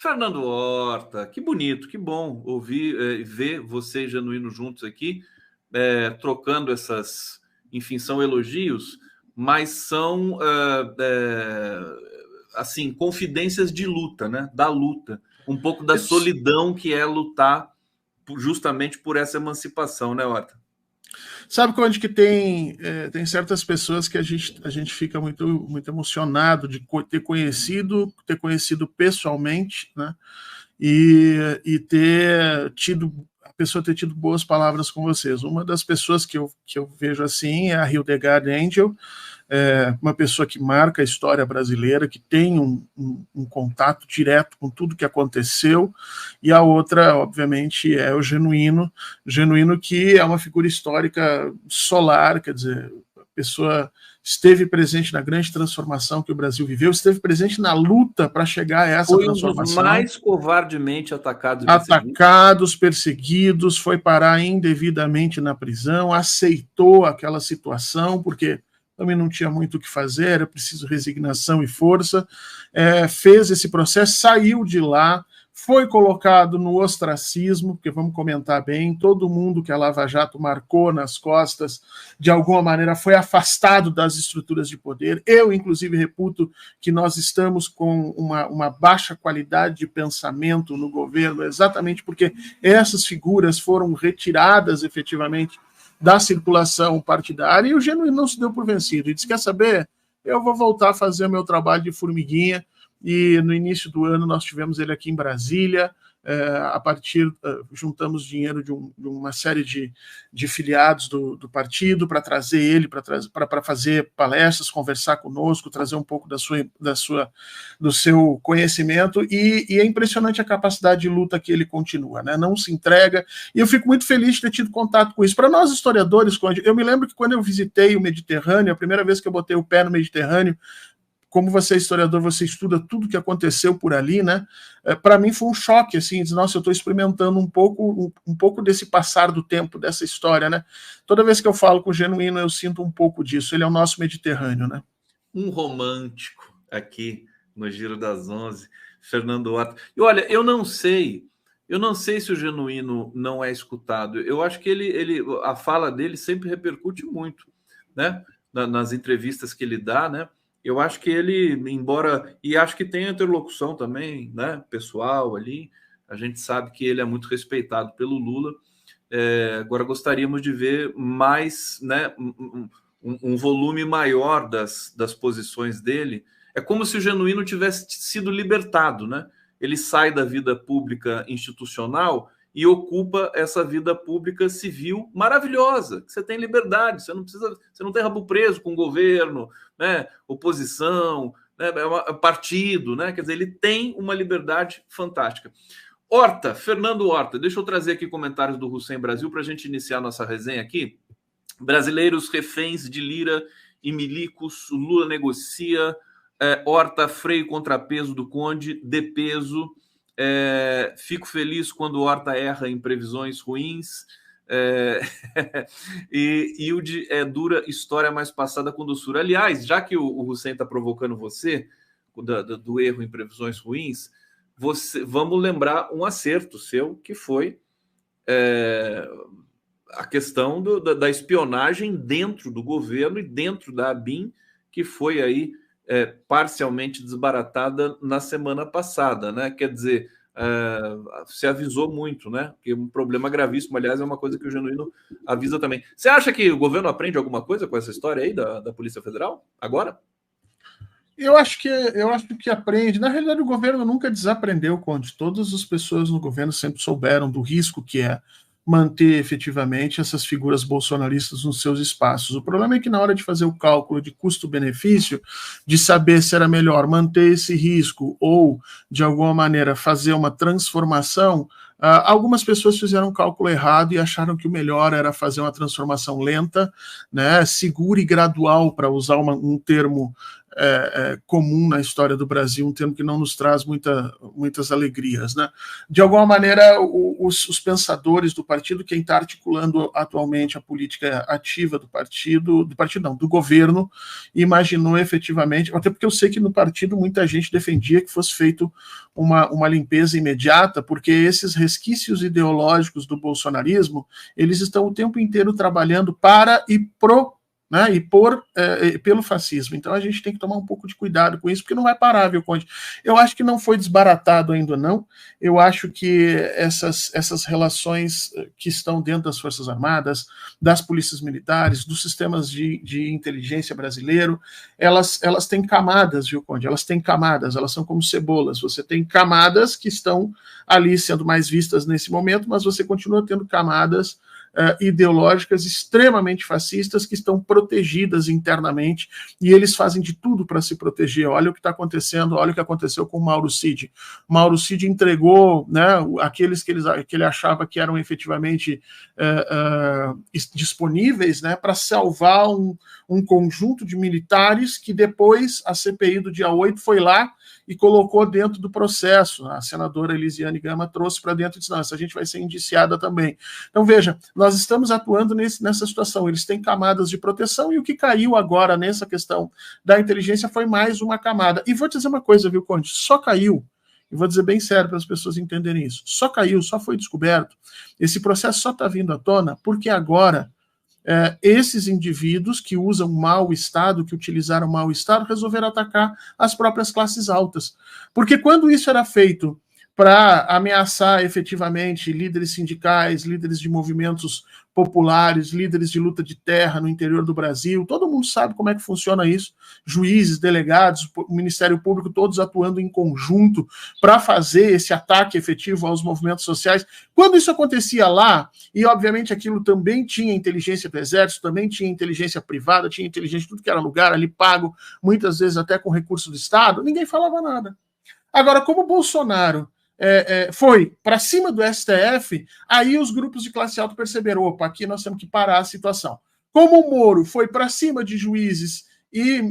Fernando Horta, que bonito, que bom ouvir e ver você e Genuíno juntos aqui, trocando essas, enfim, são elogios, mas são assim, confidências de luta, né? Da luta, um pouco da solidão que é lutar justamente por essa emancipação, né, Horta? Sabe onde que tem certas pessoas que a gente fica muito emocionado de ter conhecido pessoalmente, né? E a pessoa ter tido boas palavras com vocês. Uma das pessoas que eu vejo assim é a Hildegard Angel, uma pessoa que marca a história brasileira, que tem um contato direto com tudo que aconteceu, e a outra, obviamente, é o Genuíno que é uma figura histórica solar, quer dizer, a pessoa esteve presente na grande transformação que o Brasil viveu, esteve presente na luta para chegar a essa transformação. Foi um dos mais covardemente atacados e perseguidos, foi parar indevidamente na prisão, aceitou aquela situação, porque também não tinha muito o que fazer, era preciso resignação e força, fez esse processo, saiu de lá, foi colocado no ostracismo, porque vamos comentar bem, todo mundo que a Lava Jato marcou nas costas, de alguma maneira foi afastado das estruturas de poder. Eu, inclusive, reputo que nós estamos com uma baixa qualidade de pensamento no governo, exatamente porque essas figuras foram retiradas efetivamente da circulação partidária, e o Genuíno não se deu por vencido. Ele disse, quer saber? Eu vou voltar a fazer o meu trabalho de formiguinha, e no início do ano nós tivemos ele aqui em Brasília, juntamos dinheiro de uma série de filiados do partido para trazer ele, para fazer palestras, conversar conosco, trazer um pouco do seu conhecimento, e é impressionante a capacidade de luta que ele continua, né? Não se entrega, e eu fico muito feliz de ter tido contato com isso. Para nós historiadores, eu me lembro que quando eu visitei o Mediterrâneo, a primeira vez que eu botei o pé no Mediterrâneo, como você é historiador, você estuda tudo que aconteceu por ali, né? Para mim foi um choque, assim, nossa, eu estou experimentando um pouco desse passar do tempo, dessa história, né? Toda vez que eu falo com o Genuíno, eu sinto um pouco disso. Ele é o nosso Mediterrâneo, né? Um romântico aqui no Giro das 11, Fernando Horta. E olha, eu não sei se o Genuíno não é escutado. Eu acho que a fala dele sempre repercute muito, né? Nas entrevistas que ele dá, né? Eu acho que ele, embora... E acho que tem interlocução também, né, pessoal ali. A gente sabe que ele é muito respeitado pelo Lula. Agora gostaríamos de ver mais, né, um volume maior das posições dele. É como se o Genuíno tivesse sido libertado, né? Ele sai da vida pública institucional e ocupa essa vida pública civil maravilhosa. Você tem liberdade, você não tem rabo preso com o governo, né, oposição, né, partido, né? Quer dizer, ele tem uma liberdade fantástica. Horta, Fernando Horta, deixa eu trazer aqui comentários do Hussein Brasil para a gente iniciar nossa resenha aqui. Brasileiros reféns de Lira e milicos, Lula negocia, Horta freio contrapeso do Conde, de peso. Fico feliz quando Horta erra em previsões ruins. E Hilde dura história mais passada com doçura. Aliás, já que o Hussein está provocando você do erro em previsões ruins, vamos lembrar um acerto seu, que foi a questão da espionagem dentro do governo e dentro da ABIN, que foi aí parcialmente desbaratada na semana passada, né? Quer dizer, se avisou muito, né? Que é um problema gravíssimo, aliás, é uma coisa que o Genuíno avisa também. Você acha que o governo aprende alguma coisa com essa história aí da Polícia Federal agora? Eu acho que aprende. Na realidade, o governo nunca desaprendeu, Conde. Todas as pessoas no governo sempre souberam do risco que é manter efetivamente essas figuras bolsonaristas nos seus espaços. O problema é que na hora de fazer o cálculo de custo-benefício, de saber se era melhor manter esse risco ou, de alguma maneira, fazer uma transformação, algumas pessoas fizeram um cálculo errado e acharam que o melhor era fazer uma transformação lenta, né, segura e gradual, para usar um termo comum na história do Brasil, um termo que não nos traz muitas alegrias, né? De alguma maneira, os pensadores do partido, quem está articulando atualmente a política ativa do governo, imaginou efetivamente, até porque eu sei que no partido muita gente defendia que fosse feito uma limpeza imediata, porque esses resquícios ideológicos do bolsonarismo, eles estão o tempo inteiro trabalhando para e né, e pelo fascismo. Então a gente tem que tomar um pouco de cuidado com isso, porque não vai parar, viu, Conde? Eu acho que não foi desbaratado ainda, não. Eu acho que essas relações que estão dentro das Forças Armadas, das polícias militares, dos sistemas de inteligência brasileiro, elas têm camadas, viu, Conde? Elas têm camadas, elas são como cebolas. Você tem camadas que estão ali sendo mais vistas nesse momento, mas você continua tendo camadas ideológicas extremamente fascistas que estão protegidas internamente, e eles fazem de tudo para se proteger. Olha o que está acontecendo, olha o que aconteceu com o Mauro Cid. Mauro Cid entregou, né, aqueles que ele achava que eram efetivamente disponíveis, né, para salvar um conjunto de militares que depois a CPI do dia 8 foi lá e colocou dentro do processo. A senadora Elisiane Gama trouxe para dentro e disse, não, essa gente vai ser indiciada também. Então, veja, nós estamos atuando nessa situação. Eles têm camadas de proteção, e o que caiu agora nessa questão da inteligência foi mais uma camada. E vou te dizer uma coisa, viu, Conde? Só caiu, e vou dizer bem sério para as pessoas entenderem isso, só caiu, só foi descoberto, esse processo só está vindo à tona porque agora esses indivíduos que usam mau estado, que utilizaram mau estado, resolveram atacar as próprias classes altas. Porque quando isso era feito para ameaçar efetivamente líderes sindicais, líderes de movimentos populares, líderes de luta de terra no interior do Brasil, todo mundo sabe como é que funciona isso, juízes, delegados, o Ministério Público, todos atuando em conjunto para fazer esse ataque efetivo aos movimentos sociais. Quando isso acontecia lá, e obviamente aquilo também tinha inteligência do Exército, também tinha inteligência privada, tinha inteligência de tudo que era lugar ali pago, muitas vezes até com recurso do Estado, ninguém falava nada. Agora, como o Bolsonaro foi para cima do STF, aí os grupos de classe alta perceberam, opa, aqui nós temos que parar a situação. Como o Moro foi para cima de juízes e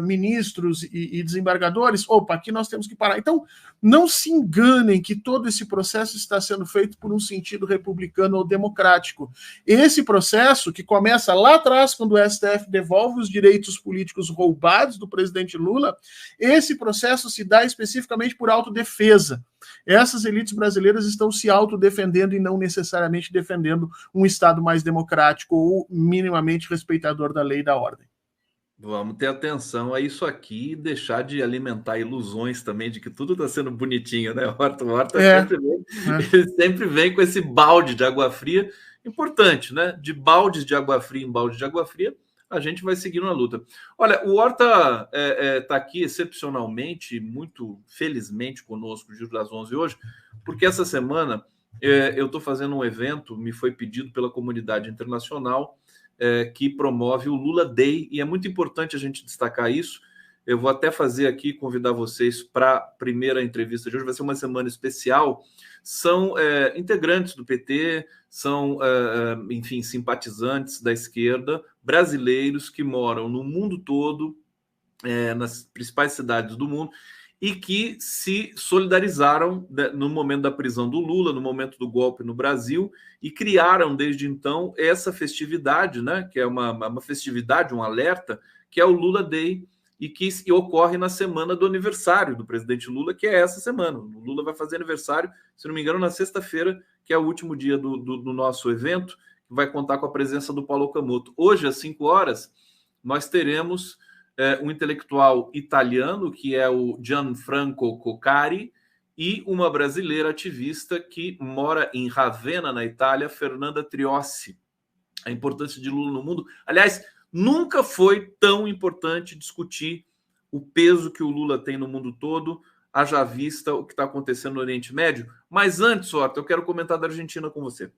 ministros e desembargadores, opa, aqui nós temos que parar. Então, não se enganem que todo esse processo está sendo feito por um sentido republicano ou democrático. Esse processo, que começa lá atrás, quando o STF devolve os direitos políticos roubados do presidente Lula, esse processo se dá especificamente por autodefesa. Essas elites brasileiras estão se autodefendendo e não necessariamente defendendo um Estado mais democrático ou minimamente respeitador da lei e da ordem. Vamos ter atenção a isso aqui e deixar de alimentar ilusões também de que tudo está sendo bonitinho, né? O Horta ele sempre vem com esse balde de água fria. Importante, né? De baldes de água fria em balde de água fria, a gente vai seguindo a luta. Olha, o Horta está aqui excepcionalmente, muito felizmente conosco, o Giro das 11 hoje, porque essa semana eu estou fazendo um evento, me foi pedido pela comunidade internacional, que promove o Lula Day, e é muito importante a gente destacar isso. Eu vou até fazer aqui, convidar vocês para a primeira entrevista de hoje, vai ser uma semana especial. São integrantes do PT, são, enfim, simpatizantes da esquerda, brasileiros que moram no mundo todo, nas principais cidades do mundo, e que se solidarizaram no momento da prisão do Lula, no momento do golpe no Brasil, e criaram desde então essa festividade, né, que é uma festividade, um alerta, que é o Lula Day, e que ocorre na semana do aniversário do presidente Lula, que é essa semana. O Lula vai fazer aniversário, se não me engano, na sexta-feira, que é o último dia do nosso evento, que vai contar com a presença do Paulo Okamoto. Hoje, às 5 horas, nós teremos um intelectual italiano, que é o Gianfranco Coccari, e uma brasileira ativista que mora em Ravenna, na Itália, Fernanda Triossi. A importância de Lula no mundo. Aliás, nunca foi tão importante discutir o peso que o Lula tem no mundo todo, haja vista o que está acontecendo no Oriente Médio. Mas antes, Horta, eu quero comentar da Argentina com você.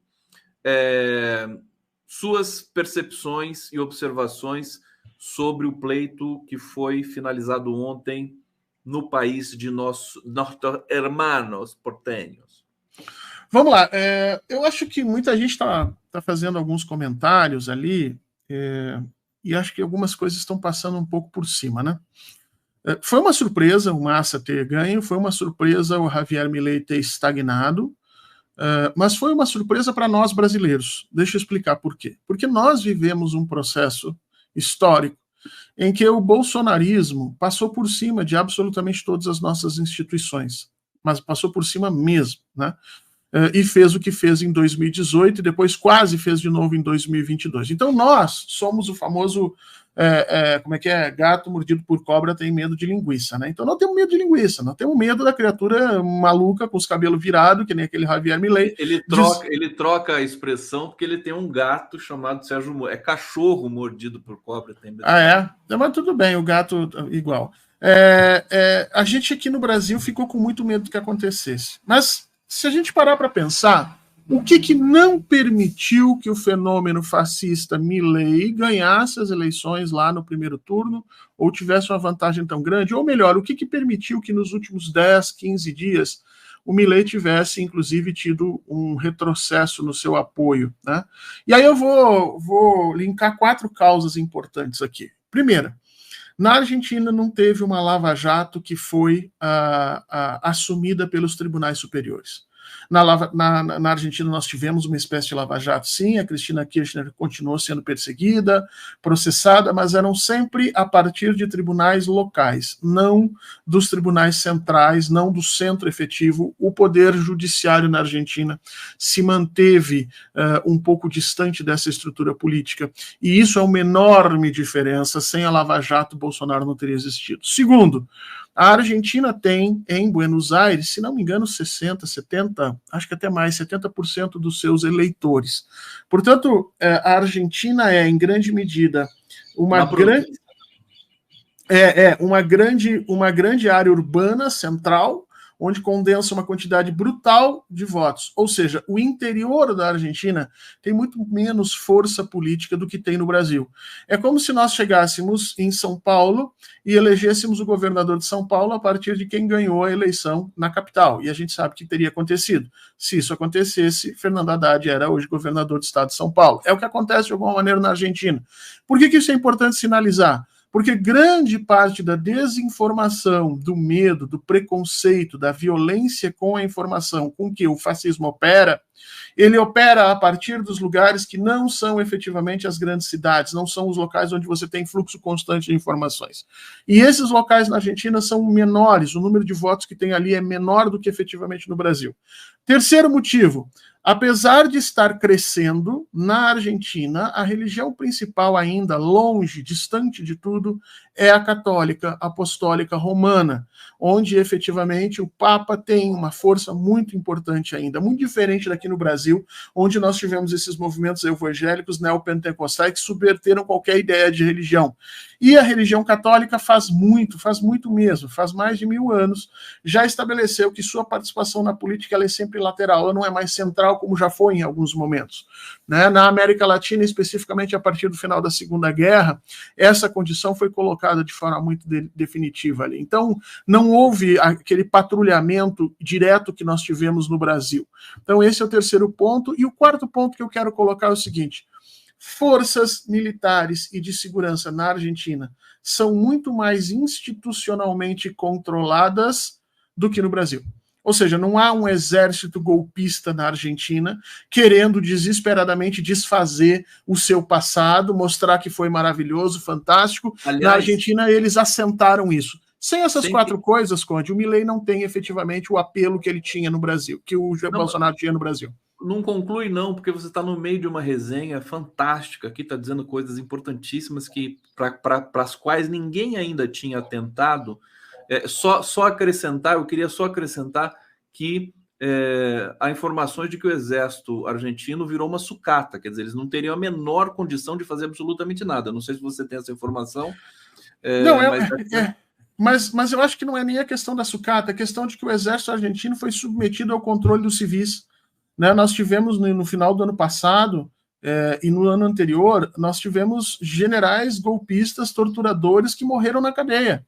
Suas percepções e observações sobre o pleito que foi finalizado ontem no país de nossos hermanos porteños. Vamos lá. Eu acho que muita gente está fazendo alguns comentários ali, e acho que algumas coisas estão passando um pouco por cima, né? Foi uma surpresa o Massa ter ganho, foi uma surpresa o Javier Milei ter estagnado, mas foi uma surpresa para nós brasileiros. Deixa eu explicar por quê. Porque nós vivemos um processo histórico em que o bolsonarismo passou por cima de absolutamente todas as nossas instituições, mas passou por cima mesmo, né? E fez o que fez em 2018 e depois quase fez de novo em 2022. Então nós somos o famoso, como é que é? Gato mordido por cobra tem medo de linguiça, né? Então não temos medo de linguiça, nós temos medo da criatura maluca com os cabelos virados, que nem aquele Javier Milei. Ele troca a expressão porque ele tem um gato chamado Sérgio Moro. É cachorro mordido por cobra. Tem medo. Mas tudo bem, o gato igual. A gente aqui no Brasil ficou com muito medo do que acontecesse. Mas se a gente parar para pensar, o que não permitiu que o fenômeno fascista Milei ganhasse as eleições lá no primeiro turno, ou tivesse uma vantagem tão grande? Ou melhor, o que permitiu que nos últimos 10, 15 dias o Milei tivesse, inclusive, tido um retrocesso no seu apoio, né? E aí eu vou linkar 4 causas importantes aqui. Primeira, na Argentina não teve uma lava-jato que foi assumida pelos tribunais superiores. Na Argentina nós tivemos uma espécie de lava-jato, sim, a Cristina Kirchner continuou sendo perseguida, processada, mas eram sempre a partir de tribunais locais, não dos tribunais centrais, não do centro efetivo. O poder judiciário na Argentina se manteve um pouco distante dessa estrutura política, e isso é uma enorme diferença. Sem a lava-jato, Bolsonaro não teria existido. Segundo, a Argentina tem, em Buenos Aires, se não me engano, 60%, 70%, acho que até mais, 70% dos seus eleitores. Portanto, a Argentina é, em grande medida, uma grande área urbana central, onde condensa uma quantidade brutal de votos. Ou seja, o interior da Argentina tem muito menos força política do que tem no Brasil. É como se nós chegássemos em São Paulo e elegêssemos o governador de São Paulo a partir de quem ganhou a eleição na capital. E a gente sabe que teria acontecido. Se isso acontecesse, Fernando Haddad era hoje governador do estado de São Paulo. É o que acontece de alguma maneira na Argentina. Por que isso é importante sinalizar? Porque grande parte da desinformação, do medo, do preconceito, da violência com a informação com que o fascismo opera, ele opera a partir dos lugares que não são efetivamente as grandes cidades, não são os locais onde você tem fluxo constante de informações. E esses locais na Argentina são menores, o número de votos que tem ali é menor do que efetivamente no Brasil. Terceiro motivo, apesar de estar crescendo, na Argentina, a religião principal ainda, longe, distante de tudo, é a católica apostólica romana, onde efetivamente o Papa tem uma força muito importante ainda, muito diferente daqui no Brasil, onde nós tivemos esses movimentos evangélicos neopentecostais que subverteram qualquer ideia de religião. E a religião católica faz muito mesmo, faz mais de 1000 anos, já estabeleceu que sua participação na política ela é sempre lateral, ela não é mais central como já foi em alguns momentos. Né? Na América Latina, especificamente a partir do final da Segunda Guerra, essa condição foi colocada de forma muito definitiva ali. Então, não houve aquele patrulhamento direto que nós tivemos no Brasil. Então, esse é o terceiro ponto. E o quarto ponto que eu quero colocar é o seguinte: forças militares e de segurança na Argentina são muito mais institucionalmente controladas do que no Brasil. Ou seja, não há um exército golpista na Argentina querendo desesperadamente desfazer o seu passado, mostrar que foi maravilhoso, fantástico. Aliás, na Argentina, eles assentaram isso. Sem essas 4 coisas, Conde, o Milei não tem efetivamente o apelo que ele tinha no Brasil, que o Bolsonaro tinha no Brasil. Não conclui, não, porque você está no meio de uma resenha fantástica aqui, está dizendo coisas importantíssimas que para as quais ninguém ainda tinha atentado. Só acrescentar, eu queria só acrescentar que há informações de que o exército argentino virou uma sucata, quer dizer, eles não teriam a menor condição de fazer absolutamente nada. Não sei se você tem essa informação. Mas eu acho que não é nem a questão da sucata, é a questão de que o exército argentino foi submetido ao controle dos civis. Né? Nós tivemos no final do ano passado e no ano anterior, nós tivemos generais golpistas, torturadores que morreram na cadeia.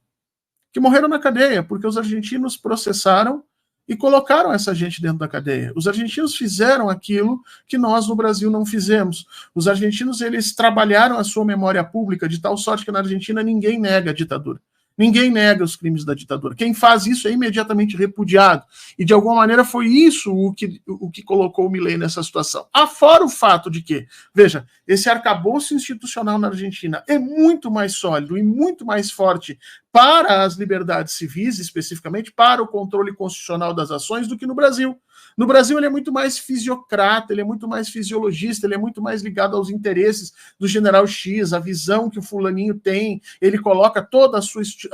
Porque os argentinos processaram e colocaram essa gente dentro da cadeia. Os argentinos fizeram aquilo que nós no Brasil não fizemos. Os argentinos, eles trabalharam a sua memória pública de tal sorte que na Argentina ninguém nega a ditadura. Ninguém nega os crimes da ditadura. Quem faz isso é imediatamente repudiado. E, de alguma maneira, foi isso o que colocou o Milei nessa situação. Afora o fato de que, veja, esse arcabouço institucional na Argentina é muito mais sólido e muito mais forte para as liberdades civis, especificamente para o controle constitucional das ações, do que no Brasil. No Brasil, ele é muito mais fisiocrata, ele é muito mais fisiologista, ele é muito mais ligado aos interesses do general X, a visão que o fulaninho tem, ele coloca toda a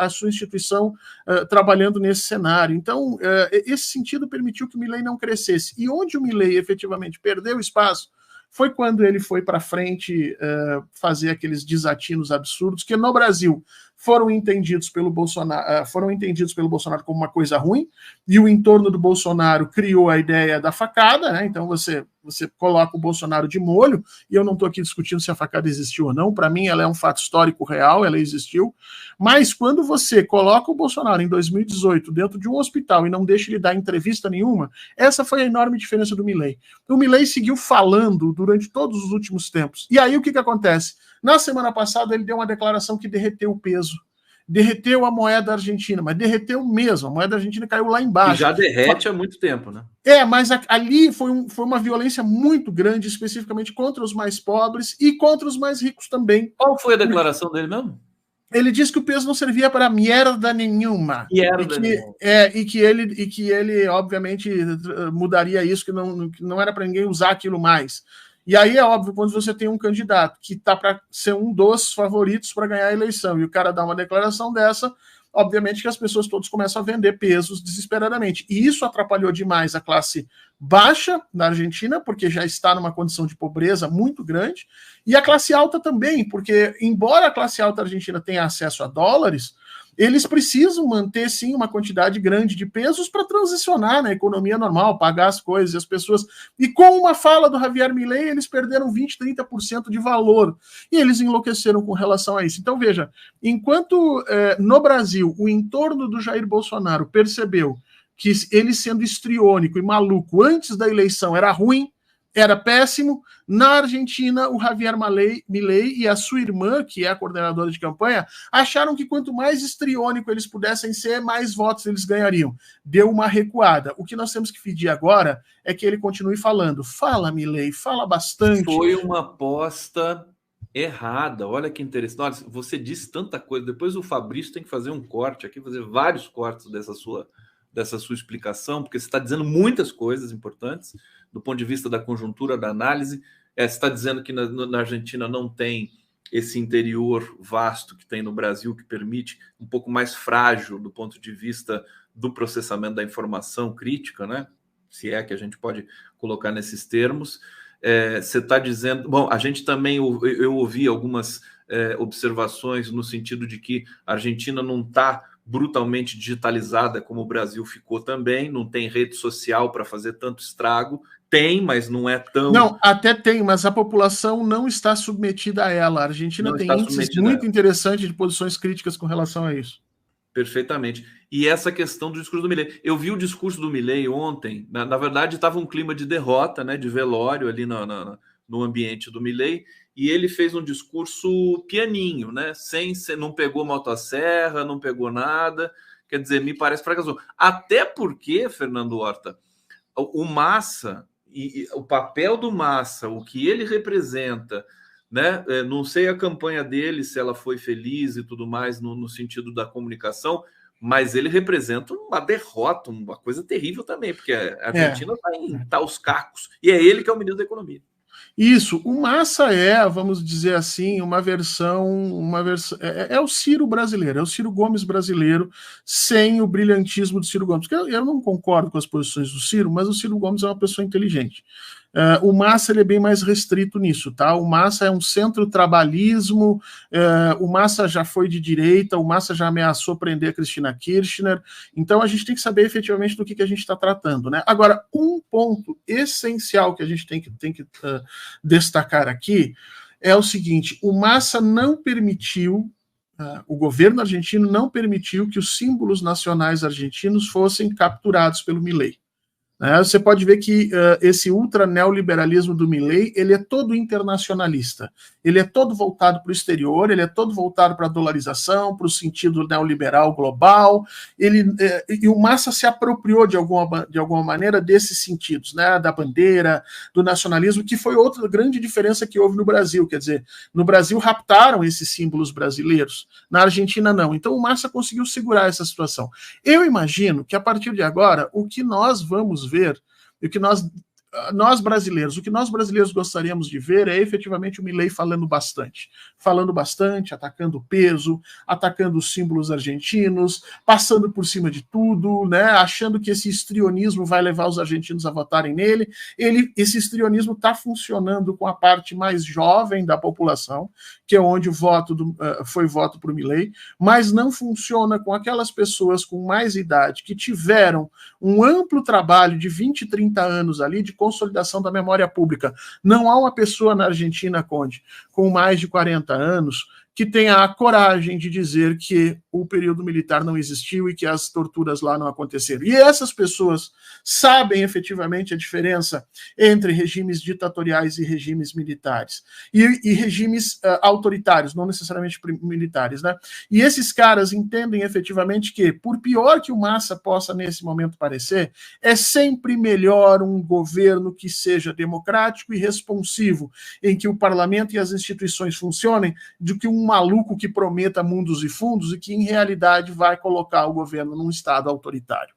sua instituição trabalhando nesse cenário. Então, esse sentido permitiu que o Milei não crescesse. E onde o Milei efetivamente perdeu espaço foi quando ele foi para frente fazer aqueles desatinos absurdos que no Brasil foram entendidos pelo Bolsonaro como uma coisa ruim, e o entorno do Bolsonaro criou a ideia da facada, né? Então você coloca o Bolsonaro de molho, e eu não estou aqui discutindo se a facada existiu ou não, para mim ela é um fato histórico real, ela existiu, mas quando você coloca o Bolsonaro em 2018 dentro de um hospital e não deixa ele dar entrevista nenhuma, essa foi a enorme diferença do Milei. O Milei seguiu falando durante todos os últimos tempos, e aí o que acontece? Na semana passada ele deu uma declaração que derreteu o peso, derreteu a moeda argentina, mas derreteu mesmo, a moeda argentina caiu lá embaixo. E já derrete há muito tempo, né? Mas ali foi uma violência muito grande, especificamente contra os mais pobres e contra os mais ricos também. Qual foi a declaração dele mesmo? Ele disse que o peso não servia para merda nenhuma. E que ele, obviamente, mudaria isso, que não era para ninguém usar aquilo mais. E aí é óbvio, quando você tem um candidato que está para ser um dos favoritos para ganhar a eleição, e o cara dá uma declaração dessa, obviamente que as pessoas todas começam a vender pesos desesperadamente. E isso atrapalhou demais a classe baixa na Argentina, porque já está numa condição de pobreza muito grande, e a classe alta também, porque embora a classe alta argentina tenha acesso a dólares, eles precisam manter, sim, uma quantidade grande de pesos para transicionar na economia normal, pagar as coisas e as pessoas. E com uma fala do Javier Milei, eles perderam 20%, 30% de valor. E eles enlouqueceram com relação a isso. Então, veja, enquanto no Brasil o entorno do Jair Bolsonaro percebeu que ele sendo histriônico e maluco antes da eleição era ruim, era péssimo, na Argentina, o Javier Milei e a sua irmã, que é a coordenadora de campanha, acharam que quanto mais histriônico eles pudessem ser, mais votos eles ganhariam. Deu uma recuada. O que nós temos que pedir agora é que ele continue falando. Fala, Milei, fala bastante. Foi uma aposta errada. Olha que interessante. Olha, você disse tanta coisa. Depois o Fabrício tem que fazer um corte aqui, fazer vários cortes dessa sua explicação, porque você está dizendo muitas coisas importantes do ponto de vista da conjuntura, da análise. Você está dizendo que na Argentina não tem esse interior vasto que tem no Brasil, que permite um pouco mais frágil do ponto de vista do processamento da informação crítica, né? Se é que a gente pode colocar nesses termos. Você está dizendo... Bom, a gente também... Eu ouvi algumas observações no sentido de que a Argentina não está brutalmente digitalizada como o Brasil ficou também, não tem rede social para fazer tanto estrago. Tem, mas não é tão... Não, até tem, mas a população não está submetida a ela. A Argentina não tem índices muito interessantes de posições críticas com relação a isso. Perfeitamente. E essa questão do discurso do Milei. Eu vi o discurso do Milei ontem, na verdade estava um clima de derrota, né, de velório ali no ambiente do Milei, e ele fez um discurso pianinho, né, não pegou motosserra, não pegou nada, quer dizer, me parece fracassou. Até porque, Fernando Horta, o Massa... E o papel do Massa, o que ele representa, né? Não sei a campanha dele, se ela foi feliz e tudo mais no sentido da comunicação, mas ele representa uma derrota, uma coisa terrível também, porque a Argentina está aos cacos, e é ele que é o ministro da Economia. Isso, o Massa vamos dizer assim, uma versão é o Ciro brasileiro, é o Ciro Gomes brasileiro, sem o brilhantismo do Ciro Gomes. Porque eu não concordo com as posições do Ciro, mas o Ciro Gomes é uma pessoa inteligente. O Massa ele é bem mais restrito nisso, tá? O Massa é um centro-trabalhismo, o Massa já foi de direita, o Massa já ameaçou prender a Cristina Kirchner, então a gente tem que saber efetivamente do que a gente está tratando, né? Agora, um ponto essencial que a gente tem que destacar aqui é o seguinte: o Massa não permitiu o governo argentino não permitiu que os símbolos nacionais argentinos fossem capturados pelo Milei. Você pode ver que esse ultra-neoliberalismo do Milei, ele é todo internacionalista, ele é todo voltado para o exterior, ele é todo voltado para a dolarização, para o sentido neoliberal global, e o Massa se apropriou de alguma maneira desses sentidos, né, da bandeira, do nacionalismo, que foi outra grande diferença que houve no Brasil. Quer dizer, no Brasil raptaram esses símbolos brasileiros, na Argentina não. Então o Massa conseguiu segurar essa situação. Eu imagino que a partir de agora, o que nós vamos ver, o que nós brasileiros gostaríamos de ver é efetivamente o Milei falando bastante, atacando o peso, atacando os símbolos argentinos, passando por cima de tudo, né, achando que esse histrionismo vai levar os argentinos a votarem nele. Esse histrionismo está funcionando com a parte mais jovem da população, que é onde foi voto para o Milei, mas não funciona com aquelas pessoas com mais idade, que tiveram um amplo trabalho de 20, 30 anos ali, de consolidação da memória pública. Não há uma pessoa na Argentina, Conde, com mais de 40 anos, que tenha a coragem de dizer que o período militar não existiu e que as torturas lá não aconteceram. E essas pessoas sabem efetivamente a diferença entre regimes ditatoriais e regimes militares. E regimes autoritários, não necessariamente militares, né? E esses caras entendem efetivamente que, por pior que o Massa possa nesse momento parecer, é sempre melhor um governo que seja democrático e responsivo, em que o parlamento e as instituições funcionem, do que um maluco que prometa mundos e fundos e que, em realidade, vai colocar o governo num estado autoritário.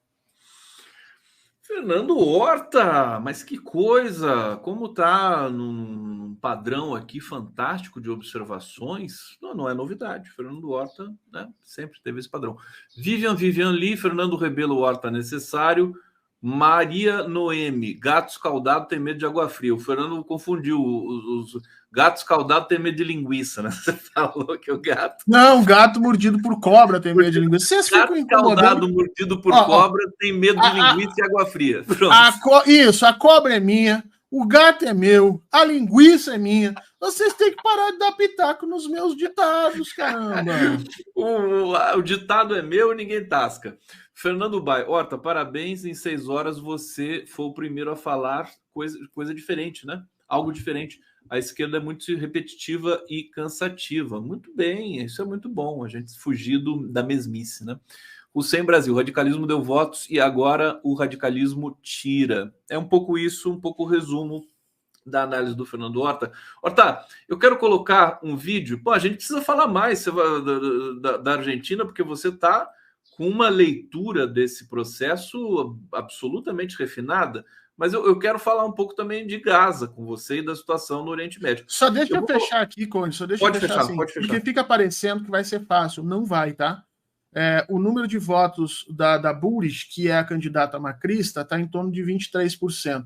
Fernando Horta, mas que coisa! Como tá num padrão aqui fantástico de observações, não é novidade. Fernando Horta, né, sempre teve esse padrão. Vivian Lee, Fernando Rebelo Horta necessário, Maria Noemi, gato escaldado tem medo de água fria. O Fernando confundiu os gato escaldado tem medo de linguiça, né? Você falou que o gato... Não, gato mordido por cobra tem medo de linguiça. Vocês gato escaldado mordido por cobra tem medo de linguiça e água fria. Isso, a cobra é minha, o gato é meu, a linguiça é minha. Vocês têm que parar de dar pitaco nos meus ditados, caramba. O ditado é meu e ninguém tasca. Fernando Bai, Horta, parabéns, em 6 horas você foi o primeiro a falar coisa diferente, né? Algo diferente. A esquerda é muito repetitiva e cansativa. Muito bem, isso é muito bom, a gente fugir da mesmice, né? O Sem Brasil, o radicalismo deu votos e agora o radicalismo tira. É um pouco isso, um pouco o resumo da análise do Fernando Horta. Horta, eu quero colocar um vídeo. Pô, a gente precisa falar mais da Argentina, porque você está com uma leitura desse processo absolutamente refinada, mas eu quero falar um pouco também de Gaza com você e da situação no Oriente Médio. Só deixa eu fechar aqui, Conde, pode fechar, assim, porque fica parecendo que vai ser fácil. Não vai, tá? O número de votos da Bullrich, que é a candidata macrista, está em torno de 23%.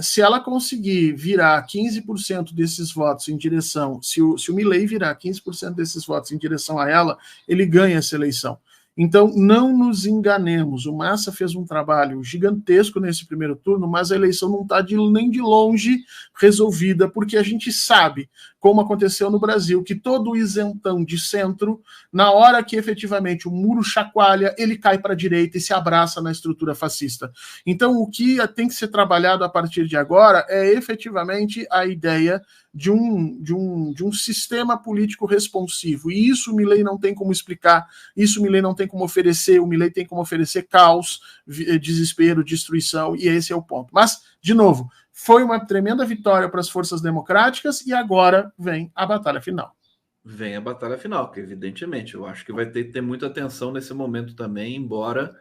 Se ela conseguir virar 15% desses votos em direção, se o Milei virar 15% desses votos em direção a ela, ele ganha essa eleição. Então, não nos enganemos, o Massa fez um trabalho gigantesco nesse primeiro turno, mas a eleição não está nem de longe resolvida, porque a gente sabe, como aconteceu no Brasil, que todo isentão de centro, na hora que efetivamente o muro chacoalha, ele cai para a direita e se abraça na estrutura fascista. Então, o que tem que ser trabalhado a partir de agora é efetivamente a ideia de um sistema político responsivo. E isso o Milei não tem como explicar, isso o Milei não tem como oferecer, o Milei tem como oferecer caos, desespero, destruição, e esse é o ponto. Mas, de novo, foi uma tremenda vitória para as forças democráticas e agora vem a batalha final. Vem a batalha final, que evidentemente eu acho que vai ter muita atenção nesse momento também, embora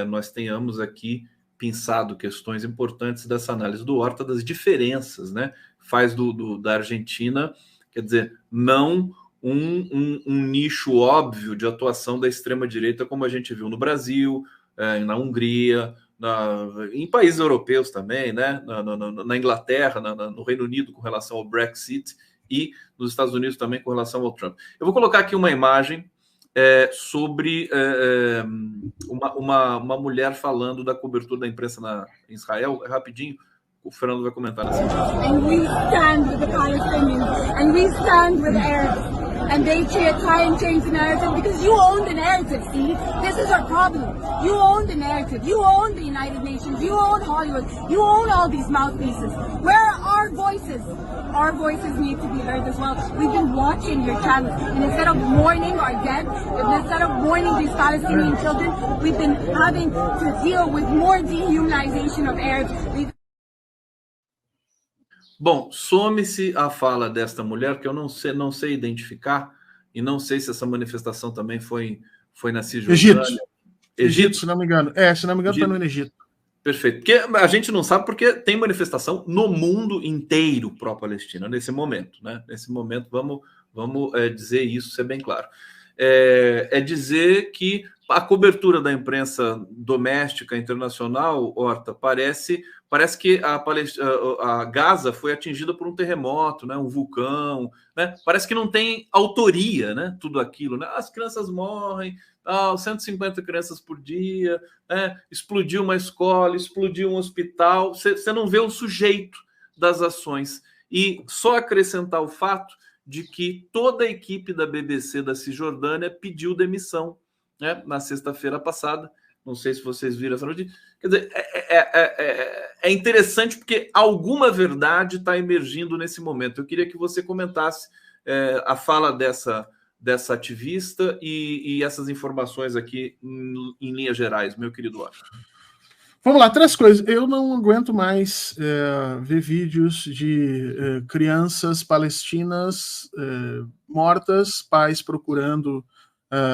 nós tenhamos aqui pensado questões importantes dessa análise do Horta, das diferenças, né? Faz da Argentina, quer dizer, não um nicho óbvio de atuação da extrema-direita, como a gente viu no Brasil, na Hungria, em países europeus também, né? Na Inglaterra, no Reino Unido com relação ao Brexit e nos Estados Unidos também com relação ao Trump. Eu vou colocar aqui uma imagem sobre uma mulher falando da cobertura da imprensa em Israel, rapidinho. O Fernando vai comentar nessa. And we stand with the Palestinians, and we stand with Arabs. and they try and change the narrative because you own the narrative, see? This is our problem. You own the narrative. You own the United Nations. You own Hollywood. You own all these mouthpieces. Where are our voices? Our voices need to be heard as well. We've been watching your channel, and instead of mourning our dead, instead of mourning these Palestinian children, we've been having to deal with more dehumanization of Arabs. Bom, some-se a fala desta mulher, que eu não sei identificar, e não sei se essa manifestação também foi na Cisjordânia. Egito, se não me engano. Se não me engano, foi no Egito. Perfeito. Porque a gente não sabe porque tem manifestação no mundo inteiro pró-Palestina nesse momento, né? Nesse momento, vamos dizer isso, ser bem claro. É dizer que a cobertura da imprensa doméstica internacional, Horta, parece que a Gaza foi atingida por um terremoto, né, um vulcão, né? Parece que não tem autoria, né, tudo aquilo, né? As crianças morrem, 150 crianças por dia, né? Explodiu uma escola, explodiu um hospital, você não vê o sujeito das ações. E só acrescentar o fato de que toda a equipe da BBC da Cisjordânia pediu demissão, né, na sexta-feira passada. Não sei se vocês viram essa notícia. Quer dizer, é interessante porque alguma verdade está emergindo nesse momento. Eu queria que você comentasse a fala dessa ativista e essas informações aqui em linhas gerais, meu querido Otto. Vamos lá, 3 coisas. Eu não aguento mais ver vídeos de crianças palestinas mortas, pais procurando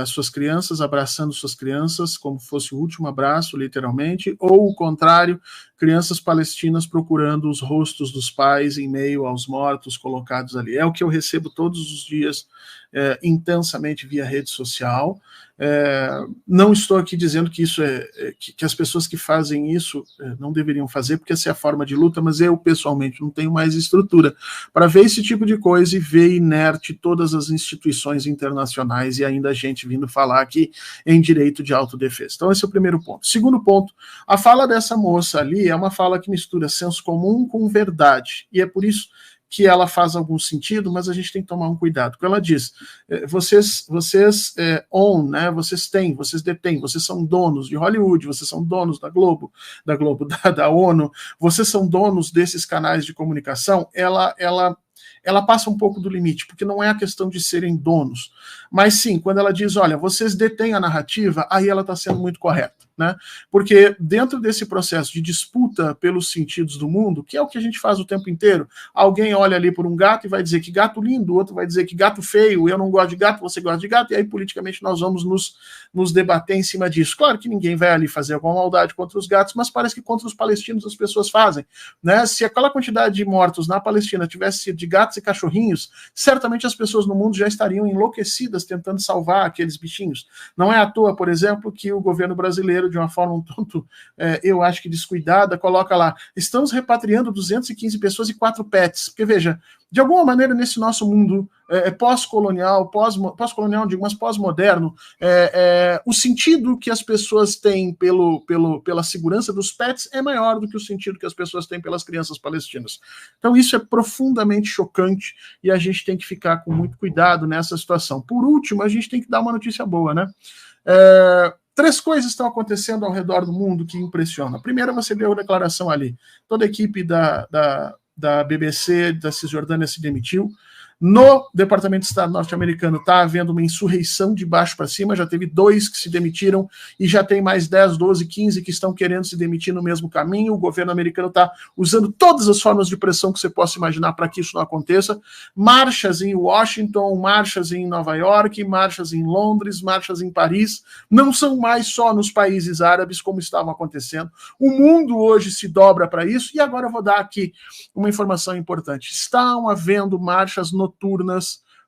suas crianças, abraçando suas crianças como fosse o último abraço, literalmente, ou o contrário, crianças palestinas procurando os rostos dos pais em meio aos mortos colocados ali. É o que eu recebo todos os dias intensamente via rede social. Não estou aqui dizendo que isso que as pessoas que fazem isso não deveriam fazer, porque essa é a forma de luta, mas eu, pessoalmente, não tenho mais estrutura para ver esse tipo de coisa e ver inerte todas as instituições internacionais e ainda a gente vindo falar aqui em direito de autodefesa. Então, esse é o primeiro ponto. Segundo ponto, a fala dessa moça ali é uma fala que mistura senso comum com verdade, e é por isso que ela faz algum sentido, mas a gente tem que tomar um cuidado. Quando ela diz, vocês own, né? Vocês detêm, vocês são donos de Hollywood, vocês são donos da ONU, vocês são donos desses canais de comunicação, ela passa um pouco do limite, porque não é a questão de serem donos, mas sim, quando ela diz, olha, vocês detêm a narrativa, aí ela está sendo muito correta, né? Porque dentro desse processo de disputa pelos sentidos do mundo, que é o que a gente faz o tempo inteiro, alguém olha ali por um gato e vai dizer que gato lindo, o outro vai dizer que gato feio, eu não gosto de gato, você gosta de gato, e aí politicamente nós vamos nos debater em cima disso. Claro que ninguém vai ali fazer alguma maldade contra os gatos, mas parece que contra os palestinos as pessoas fazem, né? Se aquela quantidade de mortos na Palestina tivesse sido de gatos e cachorrinhos, certamente as pessoas no mundo já estariam enlouquecidas tentando salvar aqueles bichinhos. Não é à toa, por exemplo, que o governo brasileiro, de uma forma um tanto, eu acho que descuidada, coloca lá, estamos repatriando 215 pessoas e 4 pets. Porque, veja, de alguma maneira, nesse nosso mundo pós-colonial, digo, mas pós-moderno, o sentido que as pessoas têm pela segurança dos pets é maior do que o sentido que as pessoas têm pelas crianças palestinas. Então isso é profundamente chocante e a gente tem que ficar com muito cuidado nessa situação. Por último, a gente tem que dar uma notícia boa, né? 3 coisas estão acontecendo ao redor do mundo que impressionam. A primeira, você deu a declaração ali. Toda a equipe da BBC, da Cisjordânia se demitiu. No Departamento de Estado norte-americano está havendo uma insurreição de baixo para cima, já teve 2 que se demitiram e já tem mais 10, 12, 15 que estão querendo se demitir no mesmo caminho. O governo americano está usando todas as formas de pressão que você possa imaginar para que isso não aconteça. Marchas em Washington, marchas em Nova York, marchas em Londres, marchas em Paris, não são mais só nos países árabes como estavam acontecendo. O mundo hoje se dobra para isso e agora eu vou dar aqui uma informação importante. Estão havendo marchas noturnas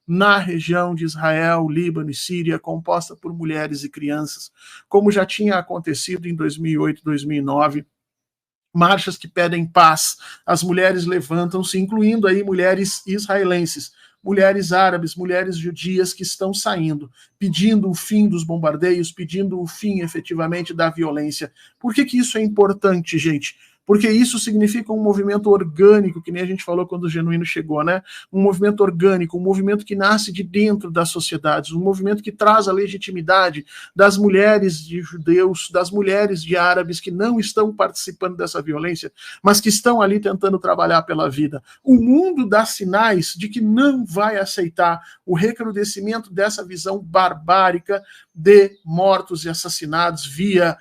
na região de Israel, Líbano e Síria, composta por mulheres e crianças, como já tinha acontecido em 2008, 2009, marchas que pedem paz. As mulheres levantam-se, incluindo aí mulheres israelenses, mulheres árabes, mulheres judias que estão saindo, pedindo o fim dos bombardeios, pedindo o fim efetivamente da violência. Por que isso é importante, gente? porque isso significa um movimento orgânico, que nem a gente falou quando o Genuíno chegou, né? Um movimento orgânico, um movimento que nasce de dentro das sociedades, um movimento que traz a legitimidade das mulheres de judeus, das mulheres de árabes que não estão participando dessa violência, mas que estão ali tentando trabalhar pela vida. O mundo dá sinais de que não vai aceitar o recrudescimento dessa visão barbárica de mortos e assassinados via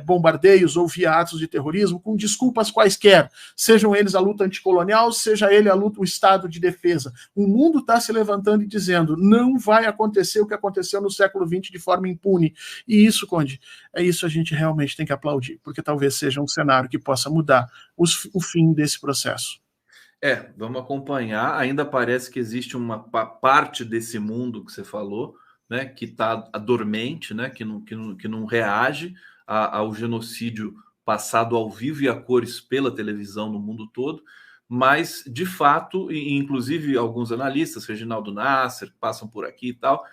bombardeios ou via atos de terrorismo, com desculpas quaisquer, sejam eles a luta anticolonial, seja ele a luta, o estado de defesa. O mundo está se levantando e dizendo, não vai acontecer o que aconteceu no século XX de forma impune. E isso, Conde, é isso a gente realmente tem que aplaudir, porque talvez seja um cenário que possa mudar o fim desse processo. Vamos acompanhar. Ainda parece que existe uma parte desse mundo que você falou, né, que está dormente, né, que não reage ao genocídio passado ao vivo e a cores pela televisão no mundo todo, mas, de fato, e inclusive alguns analistas, Reginaldo Nasser, passam por aqui e tal,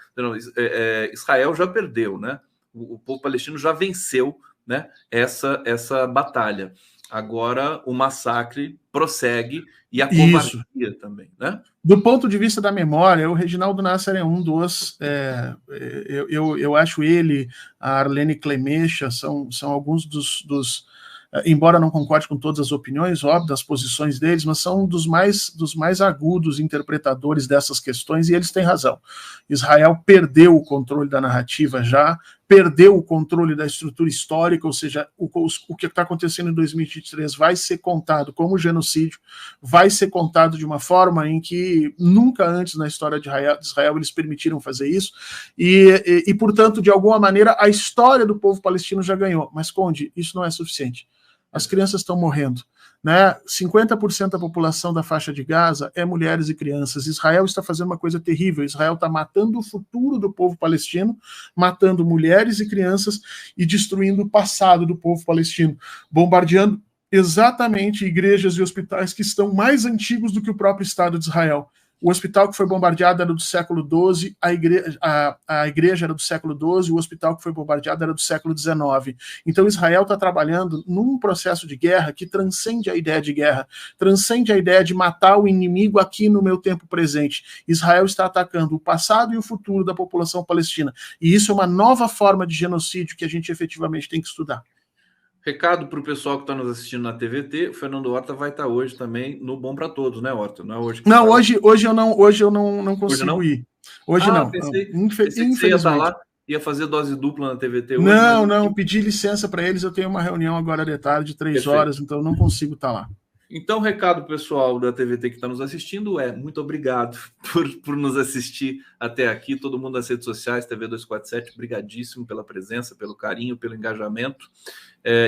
Israel já perdeu, né? O povo palestino já venceu, né, essa batalha. Agora o massacre prossegue e a covardia também, né? Do ponto de vista da memória, o Reginaldo Nasser é um dos... eu acho ele, a Arlene Clemecha, são alguns dos embora não concorde com todas as opiniões, óbvio, das posições deles, mas são dos mais agudos interpretadores dessas questões, e eles têm razão. Israel perdeu o controle da narrativa já, perdeu o controle da estrutura histórica, ou seja, o que está acontecendo em 2023 vai ser contado como genocídio, vai ser contado de uma forma em que nunca antes na história de Israel eles permitiram fazer isso, e portanto, de alguma maneira, a história do povo palestino já ganhou. Mas, Conde, isso não é suficiente. As crianças estão morrendo, né? 50% da população da faixa de Gaza é mulheres e crianças. Israel está fazendo uma coisa terrível. Israel está matando o futuro do povo palestino, matando mulheres e crianças e destruindo o passado do povo palestino, bombardeando exatamente igrejas e hospitais que estão mais antigos do que o próprio Estado de Israel. O hospital que foi bombardeado era do século XII, a igreja era do século XII, o hospital que foi bombardeado era do século XIX. Então Israel está trabalhando num processo de guerra que transcende a ideia de guerra, transcende a ideia de matar o inimigo aqui no meu tempo presente. Israel está atacando o passado e o futuro da população palestina. E isso é uma nova forma de genocídio que a gente efetivamente tem que estudar. Recado para o pessoal que está nos assistindo na TVT, o Fernando Horta vai estar hoje também no Bom para Todos, né, Horta? Não é hoje que não, hoje eu não consigo ir. Hoje não. Pensei que você ia estar lá, ia fazer dose dupla na TVT hoje. Não, pedi licença para eles, eu tenho uma reunião agora de tarde, 3 horas, então não consigo estar lá. Então, recado pessoal da TVT que está nos assistindo muito obrigado por nos assistir até aqui, todo mundo nas redes sociais, TV 247, obrigadíssimo pela presença, pelo carinho, pelo engajamento,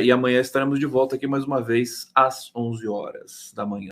e amanhã estaremos de volta aqui mais uma vez às 11 horas da manhã.